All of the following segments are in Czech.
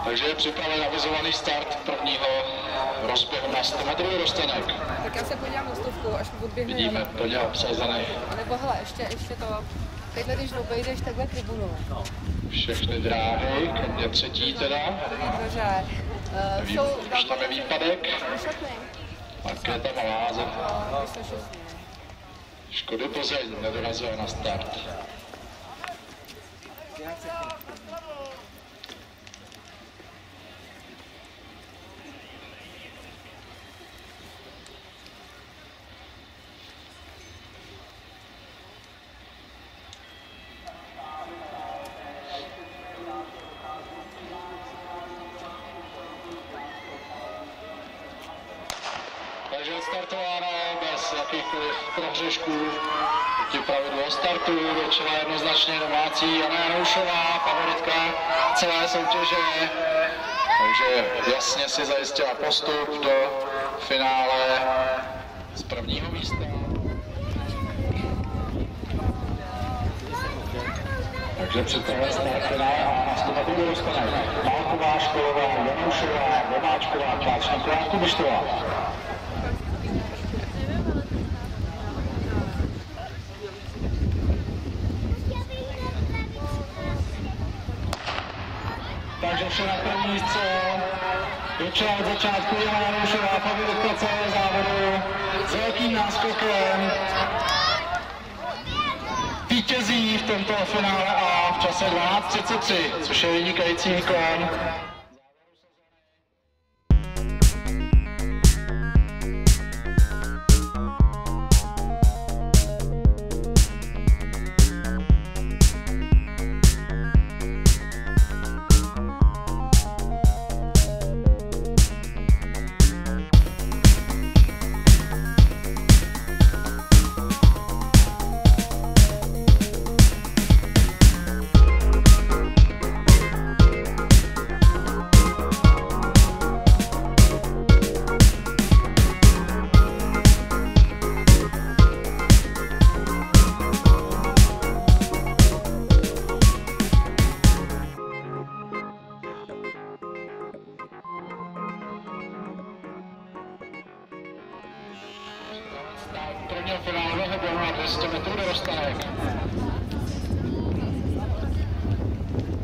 Takže je připraven avizovaný start prvního rozběhu na 100 metrů Rostanek. Tak já se podívám na stovku, až odběhne. Vidíme plně obsazený. Nebo hele, ještě to. Teďhle, když obejdeš takhle tribunu. Všechny dráhy, kromě třetí teda. Dobře. Už tam je výpadek. Markéta Maláze. Škody Plzeň nedorazila na start. Takže odstartováno bez jakýchkoliv prohřešků. Proti pravidlu startu dočela jednoznačně domácí Jana Janoušová, favoritka celé soutěže. Takže jasně si zajistila postup do finále z prvního místa. Takže připravuje start finále a na 100 metrů dostane Malková, Školová, Janoušová, Domáčková, Pláčníková, Kubištová. Takže vše na první střel. Dočela od začátku Jana Janoušová, favoritka celého závodu s velkým náskokem. Vítězí v tomto finále A v čase 12:33, což je vynikající výkon. Prvního finálového boju na 200 metrů do Rostanek.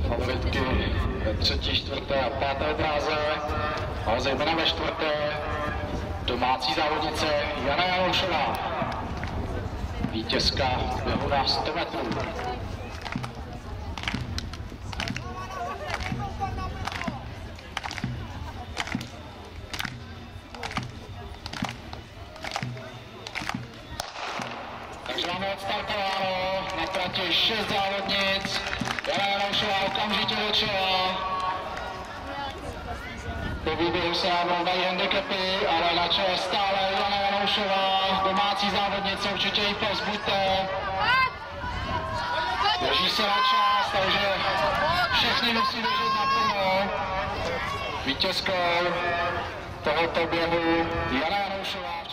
Favoritky ve třetí, čtvrté a páté dráze, ale zejména ve čtvrté domácí závodnice Jana Janoušová. Vítězka běhu na 100 metrů. Takže máme odstartováno na trati 6 závodnic. Jana Janoušová okamžitě dočela. Po výběru se nám rovnají handicapy, ale na čele stále Jana Janoušová. Domácí závodnice, určitě ji povzbuďte. Drží se na čas, takže všechny musí držet naplno. Vítězkou tohoto běhu Jana Janoušová.